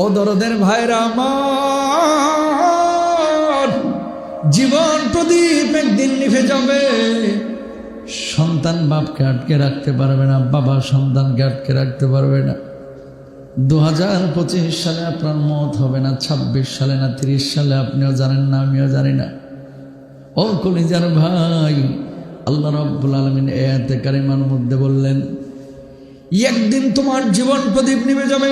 ও দরদের ভাইরা আমার, জীবন প্রদীপ একদিন নিভে যাবে। সন্তান বাপকে আটকে রাখতে পারবে না, বাবা সন্তানকে আটকে রাখতে পারবে না। 2025 সালে আপনার মত হবে না, 26 সালে না 30 সালে, আপনিও জানেন না, আমিও জানি না। ও কলিজার ভাই, আল্লাহ রাব্বুল আলামিন আয়াতে কারিমার মধ্যে বললেন, একদিন তোমার জীবন প্রদীপ নিভে যাবে,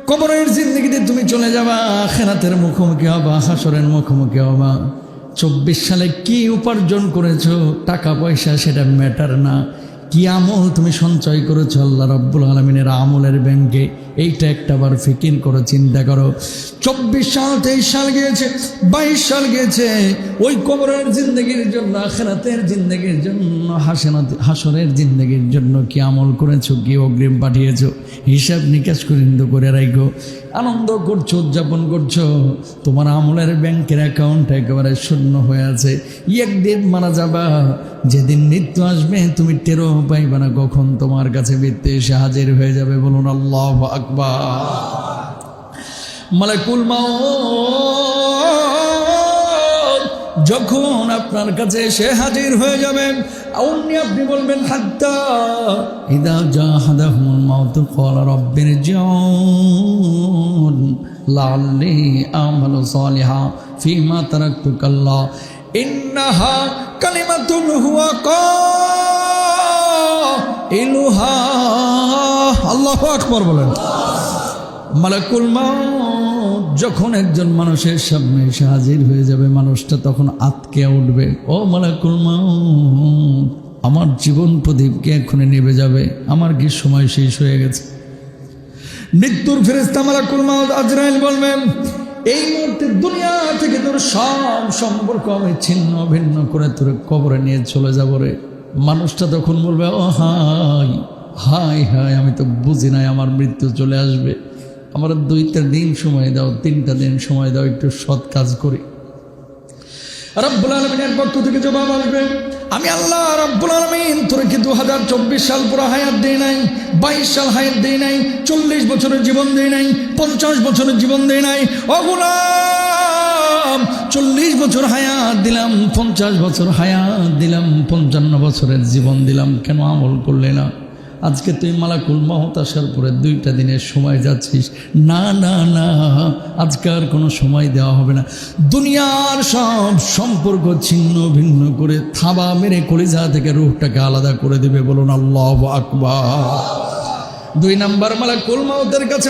কবরের জিন্দগিতে তুমি চলে যাবা, আখিরাতের মুখোমুখি হবা, হাসরের মুখোমুখি হবা। 24 সালে কি উপার্জন করেছো, টাকা পয়সা সেটা ম্যাটার না, কি আমল তুমি সঞ্চয় করেছো আল্লাহ রাব্বুল আলামিনের আমলের ব্যাংকে, এইটা একটাবার ফিকির করো, চিন্তা করো। 24 সাল 23 সাল গিয়েছে, 22 সাল গিয়েছে, ওই কবরের জিন্দগির জন্য, আখিরাতের জিন্দগির জন্য, হাসরের জিন্দগির জন্য কি আমল করেছো, কি অগ্রিম পাঠিয়েছো, হিসাব নিকাশ করে রাখো। আনন্দ করছো, উদযাপন করছো, তোমার আমলের ব্যাংকের অ্যাকাউন্ট একেবারে শূন্য হয়ে আছে। একদিন মারা যাবা, যেদিন মৃত্যু আসবে তুমি টেরও পাইবা না কখন তোমার কাছে মৃত্যু এসে হাজির হয়ে যাবে। বলুন আল্লাহু আকবার। মালাকুল মাউত যখন আপনার কাছে এসে হাজির হয়ে যাবেন, আপনি বলবেন হাত্তা ইদা জাহাদাহুল মাউত ক্বালা রাব্বিরজিউন লাআল্লি আমালু সালিহা ফীমা তারাকতু কাল্লা ইন্নাহা কালিমাতুন হুয়া কাইলুহা। আল্লাহু আকবার বলেন। মালাকুল মাউত যখন একজন মানুষের সামনে এসে হাজির হয়ে যাবে, মানুষটা তখন আতকে উঠবে, ও মালাকুল মাউত, আমার জীবন প্রদীপকে এক্ষুনি নিভে যাবে, আমার কি সময় শেষ হয়ে গেছে। মৃত্যুর ফেরেশতা মালাকুল মাউত আজরাইল বলবেন, এই মুহূর্তে দুনিয়া থেকে তোর সব সম্পর্ক আমি ছিন্ন ভিন্ন করে তোর কবরে নিয়ে চলে যাব রে। মানুষটা তখন বলবে, ও হাই হাই হাই, আমি তো বুঝি নাই আমার মৃত্যু চলে আসবে, আমার 2টা দিন সময় দাও, 3টা দিন সময় দাও, একটু সৎ কাজ করি। রব্বুল আলামিনের পক্ষ থেকে জবাব আসবে, আমি আল্লাহ রব্বুল আলামিন তোর কি 2024 সাল পুরো হায়াত দেই নাই, 22 সাল হায়াত দেই নাই, 40 বছরের জীবন দেই নাই, 50 বছরের জীবন দেই নাই। ও গোলাম, 40 বছর হায়াত দিলাম, 50 বছর হায়াত দিলাম, 55 বছরের জীবন দিলাম, কেন আমল করলে না? আজকে তুই মালাকুল মাউত আসার পরে 2টা দিনের সময় যাচ্ছিস। না না না, আজকে আর কোনো সময় দেওয়া হবে না, দুনিয়ার সব সম্পর্ক ছিন্ন ভিন্ন করে থাবা মেরে কলিজা থেকে রূহটাকে আলাদা করে দিবে। বলুন আল্লাহু আকবার। 2 নাম্বার মালাকুল মাউতের কাছে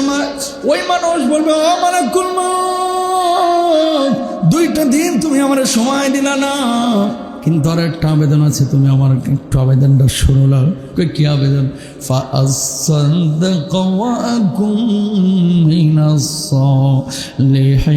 ওই মানুষ বলবে, ও মালাকুল মাউত, 2টা দিন তুমি আমার সময় দিলা না, কিন্তু আর একটা আবেদন আছে, তুমি আমার একটু আবেদনটা শুনো না। কি আবেদন? ফাআসসাদকা ওয়া আকুম মিনাস সালিহিন।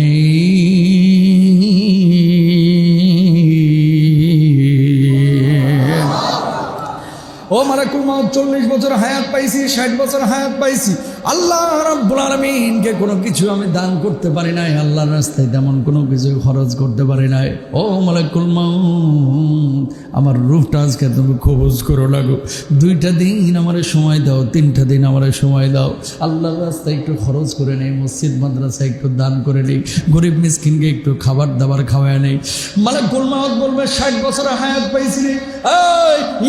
ও মালাকুল মাউত, 40 বছর হায়াত পাইছি, 60 বছর হায়াত পাইছি, আল্লাহ রাব্বুল আলামিনকে কোনো কিছু আমি দান করতে পারি নাই, আল্লাহর রাস্তায় তেমন কোনো কিছু খরচ করতে পারি নাই। ও মালাকুল মাউত, আমার রূহটা আজকে তুমি কবজ করো লাগো, 2টা দিন আমার সময় দাও, 3টা দিন আমার সময় দাও, আল্লাহর রাস্তায় একটু খরচ করে নেই, মসজিদ মাদ্রাসা একটু দান করে নেই, গরিব মিসকিনকে একটু খাবার দাবার খাওয়ায় নেই। মালাকুল মাউত বলবে, 60 বছর হায়াত পাইছিলি,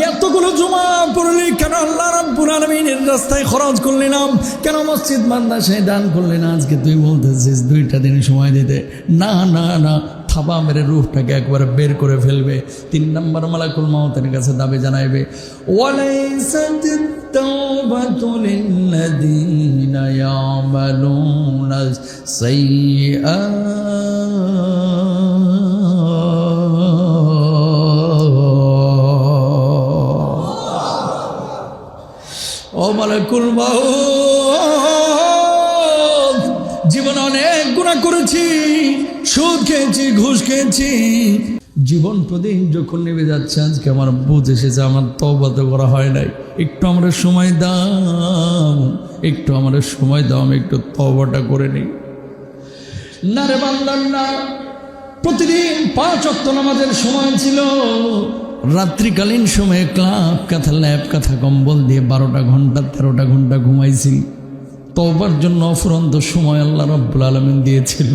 এতগুলো জমা পড়লি কেন? আল্লাহ রাব্বুল আলামিনের রাস্তায় খরচ করলি না, কেন মসজিদ মাদ্রাসায় দান করলি না? আজকে তুই বলতেছিস 2টা দিন সময় দিতে। না না না, থাবা মেরে রূহটাকে একবার বের করে ফেলবে। 3 নাম্বার মালাকুল মাউতের কাছে দাবি জানাইবে, ওয়ালাইসাতিত তাওবাতু লিল্লাযীনা ইয়ামালুনা ও মালাকুল মাউত, জীবন অনেক গুনাহ করেছি, সুদ খেয়েছি, ঘুষ খেয়েছি, জীবন প্রদীপ যখন নেমে যাচ্ছে, আজকে আমার বুঝ এসেছে আমার তওবা তো করা হয় নাই, একটু আমরা সময় দাও, একটু আমরা সময় দাও, আমি একটু তওবাটা করে নিই। না রে বান্দা না, প্রতিদিন 5 ওয়াক্ত নামাজের সময় ছিল, রাত্রিকালীন সময়ে ক্লাব কাঁথা ল্যাপ কাঁথা কম্বল দিয়ে 12টা ঘন্টা 13টা ঘন্টা ঘুমাইছি। তওবার জন্য অফুরন্ত সময় আল্লাহ রাব্বুল আলামিন দিয়েছিল।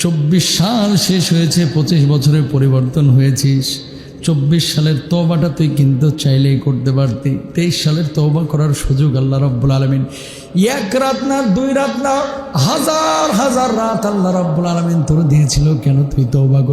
24 সাল শেষ হয়েছে, 25 বছরে পরিবর্তন হয়েছিস। 24 সালের তওবাটা তুই কিন্তু চাইলেই করতে পারতি। 23 সালের তওবা করার সুযোগ আল্লাহ রাব্বুল আলামিন এক রাত না 2 রাত না হাজার হাজার রাত আল্লাহ রাব্বুল আলামিন তোর দিয়েছিল। কেন তুই তওবা করি?